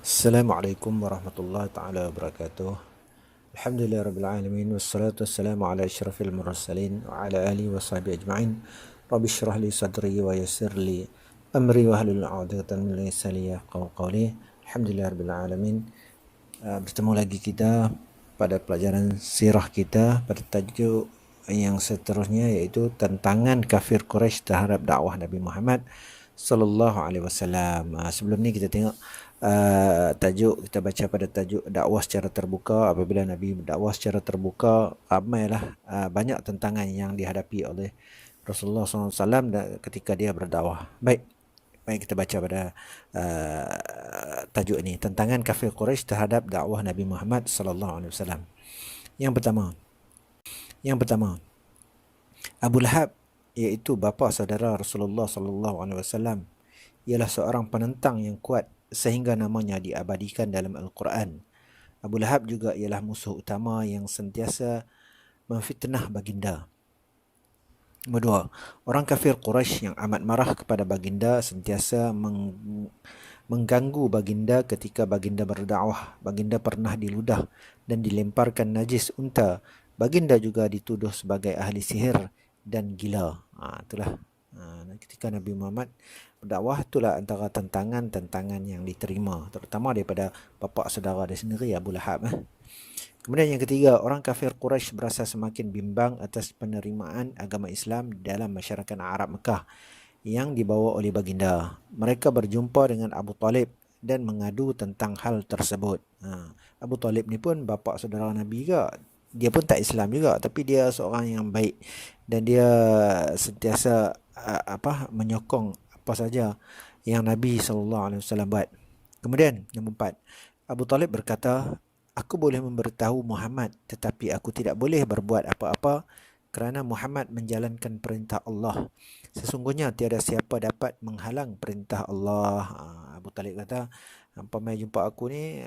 Assalamualaikum warahmatullahi taala wabarakatuh. Alhamdulillah rabbil alamin wassalatu wassalamu ala asyrafil mursalin wa ala alihi wa sahbihi ajma'in. Rabbi shrah li sadri wa yassir li amri wa hlul 'uqdatam min lisani yafqahu qawli. Alhamdulillah rabbil alamin. Bertemu lagi kita pada pelajaran sirah kita pada tajuk yang seterusnya, iaitu tantangan kafir Quraisy terhadap dakwah Nabi Muhammad sallallahu alaihi wasallam. Sebelum ni kita tengok tajuk, kita baca pada tajuk dakwah secara terbuka. Apabila Nabi berdakwah secara terbuka, ramailah banyak tantangan yang dihadapi oleh Rasulullah SAW ketika dia berdakwah. Baik, kita baca pada tajuk ini, tantangan kafir Quraisy terhadap dakwah Nabi Muhammad sallallahu alaihi wasallam. Yang pertama, Abu Lahab, iaitu bapa saudara Rasulullah sallallahu alaihi wasallam, ialah seorang penentang yang kuat sehingga namanya diabadikan dalam Al-Quran. Abu Lahab juga ialah musuh utama yang sentiasa memfitnah baginda. Nombor dua, orang kafir Quraisy yang amat marah kepada baginda sentiasa mengganggu baginda ketika baginda berdakwah. Baginda pernah diludah dan dilemparkan najis unta. Baginda juga dituduh sebagai ahli sihir dan gila. Itulah ketika Nabi Muhammad berdakwah, itulah antara tantangan-tantangan yang diterima, terutama daripada bapa saudara dia sendiri, Abu Lahab. Kemudian yang ketiga, orang kafir Quraisy berasa semakin bimbang atas penerimaan agama Islam dalam masyarakat Arab Mekah yang dibawa oleh baginda. Mereka berjumpa dengan Abu Talib dan mengadu tentang hal tersebut. Abu Talib ni pun bapa saudara Nabi juga. Dia pun tak Islam juga, tapi dia seorang yang baik dan dia sentiasa menyokong apa saja yang Nabi SAW buat. Kemudian nombor 4, Abu Talib berkata, aku boleh memberitahu Muhammad, tetapi aku tidak boleh berbuat apa-apa kerana Muhammad menjalankan perintah Allah. Sesungguhnya tiada siapa dapat menghalang perintah Allah. Abu Talib kata, hampa mai jumpa aku ni,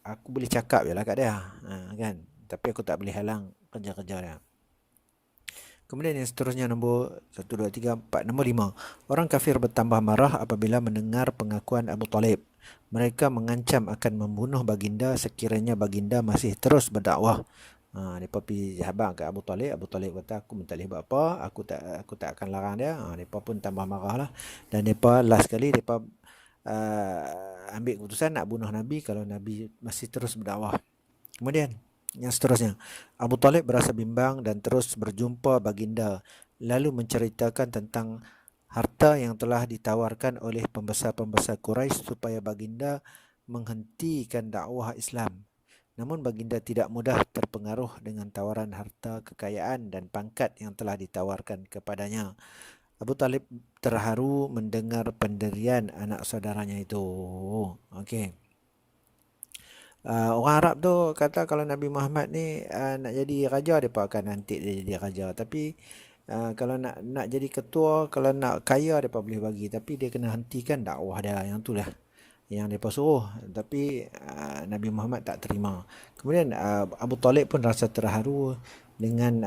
aku boleh cakap je lah kat dia, kan? Tapi aku tak boleh halang kerja-kerja dia. Kemudian yang seterusnya, nombor 1, 2, 3, 4. Nombor 5, orang kafir bertambah marah apabila mendengar pengakuan Abu Talib. Mereka mengancam akan membunuh baginda sekiranya baginda masih terus berdakwah. Mereka pergi habang ke Abu Talib. Abu Talib kata, aku tak boleh buat apa, aku tak akan larang dia. Mereka pun tambah marah lah. Dan mereka last kali, mereka ambil keputusan nak bunuh Nabi kalau Nabi masih terus berdakwah. Kemudian yang seterusnya, Abu Talib berasa bimbang dan terus berjumpa baginda, lalu menceritakan tentang harta yang telah ditawarkan oleh pembesar-pembesar Quraisy supaya baginda menghentikan dakwah Islam. Namun baginda tidak mudah terpengaruh dengan tawaran harta, kekayaan dan pangkat yang telah ditawarkan kepadanya. Abu Talib terharu mendengar pendirian anak saudaranya itu. Okey. Orang Arab tu kata kalau Nabi Muhammad ni nak jadi raja, mereka akan nanti dia jadi raja. Tapi kalau nak jadi ketua, kalau nak kaya, mereka boleh bagi. Tapi dia kena hentikan dakwah dia. Yang tu lah yang mereka suruh. Tapi Nabi Muhammad tak terima. Kemudian Abu Talib pun rasa terharu dengan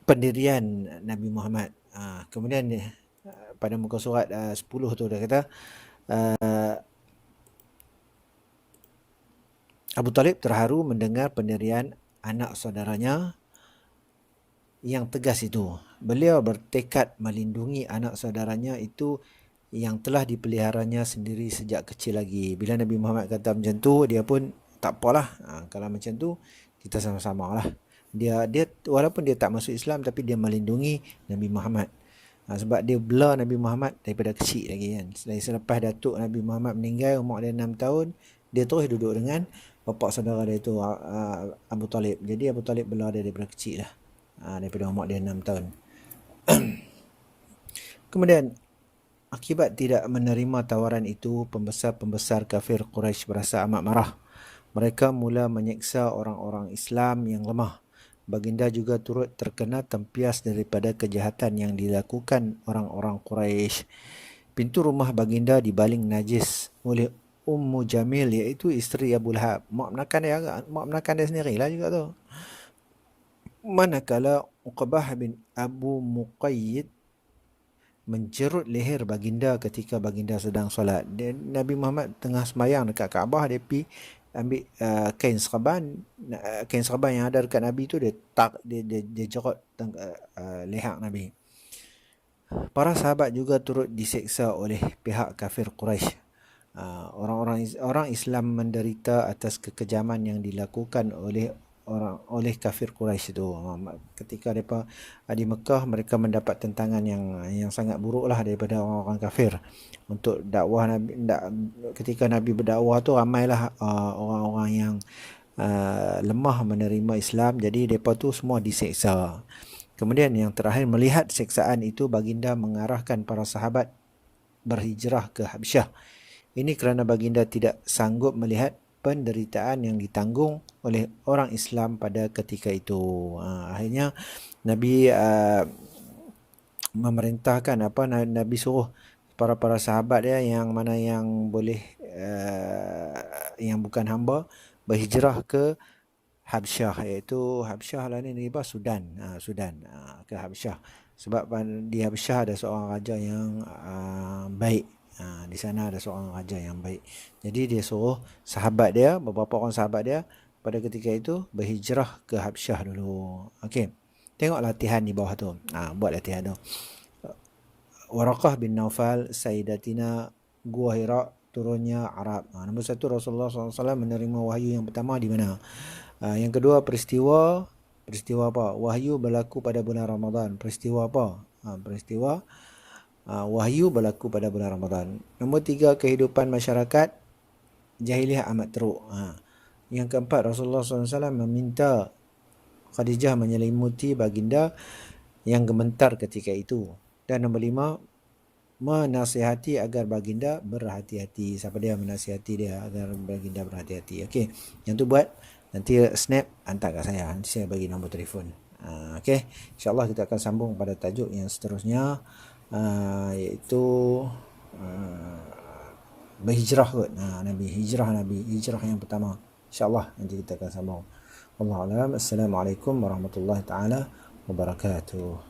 pendirian Nabi Muhammad. Kemudian pada muka surat 10 tu dia kata, Abu Talib terharu mendengar pendirian anak saudaranya yang tegas itu. Beliau bertekad melindungi anak saudaranya itu yang telah dipeliharanya sendiri sejak kecil lagi. Bila Nabi Muhammad kata macam tu, dia pun tak apalah. Kalau macam tu, kita sama-sama lah. Dia walaupun dia tak masuk Islam, tapi dia melindungi Nabi Muhammad. Sebab dia bela Nabi Muhammad daripada kecil lagi kan. Selepas Datuk Nabi Muhammad meninggal, umur dia 6 tahun, dia terus duduk dengan bapa saudara dia itu, Abu Talib. Jadi Abu Talib bela dia daripada kecil lah, daripada umur dia 6 tahun. Kemudian akibat tidak menerima tawaran itu, pembesar-pembesar kafir Quraisy berasa amat marah. Mereka mula menyeksa orang-orang Islam yang lemah. Baginda juga turut terkena tempias daripada kejahatan yang dilakukan orang-orang Quraisy. Pintu rumah baginda dibaling najis oleh Ummu Jamil, iaitu isteri Abu Lahab. Mak menakan dia sendirilah juga tu. Manakala Uqbah bin Abu Muqayyid menjerut leher baginda ketika baginda sedang solat. Dan Nabi Muhammad tengah sembahyang dekat Kaabah, dia pergi ambil kain serban yang ada dekat Nabi tu, dia jerut leher Nabi. Para sahabat juga turut diseksa oleh pihak kafir Quraisy. Orang Islam menderita atas kekejaman yang dilakukan oleh kafir Quraisy itu. Ketika mereka di Mekah, mereka mendapat tentangan yang sangat buruklah daripada orang-orang kafir untuk dakwah Nabi. Ketika Nabi berdakwah tu, ramailah orang-orang yang lemah menerima Islam, jadi mereka tu semua diseksa. Kemudian yang terakhir, melihat seksaan itu, baginda mengarahkan para sahabat berhijrah ke Habsyah. Ini kerana baginda tidak sanggup melihat penderitaan yang ditanggung oleh orang Islam pada ketika itu. Akhirnya Nabi memerintahkan Nabi suruh para sahabat dia yang mana yang boleh yang bukan hamba berhijrah ke Habsyah, iaitu Habsyah lah ni Sudan, ke Habsyah. Sebab di Habsyah ada seorang raja yang baik. Di sana ada seorang raja yang baik. Jadi dia suruh sahabat dia, beberapa orang sahabat dia pada ketika itu berhijrah ke Habsyah dulu. Okey. Tengok latihan di bawah tu. Buat latihan tu. Waraqah bin Naufal, Sayyidatina, Gua Hira, turunnya Arab. Nombor 1, Rasulullah SAW menerima wahyu yang pertama di mana? Yang kedua, peristiwa apa? Wahyu berlaku pada bulan Ramadan. Peristiwa apa? Peristiwa wahyu berlaku pada bulan Ramadan. Nombor 3, kehidupan masyarakat jahiliah amat teruk. Yang keempat, Rasulullah SAW meminta Khadijah menyelimuti baginda yang gemetar ketika itu. Dan nombor 5, menasihati agar baginda berhati-hati. Siapa dia menasihati dia agar baginda berhati-hati? Okey, yang tu buat. Nanti snap, hantar kat saya. Nanti saya bagi nombor telefon. Okey, insyaAllah kita akan sambung pada tajuk yang seterusnya, iaitu berhijrah kot. Hijrah yang pertama. InsyaAllah nanti kita akan sambung. Wallahu a'lam. Assalamualaikum warahmatullahi taala wabarakatuh.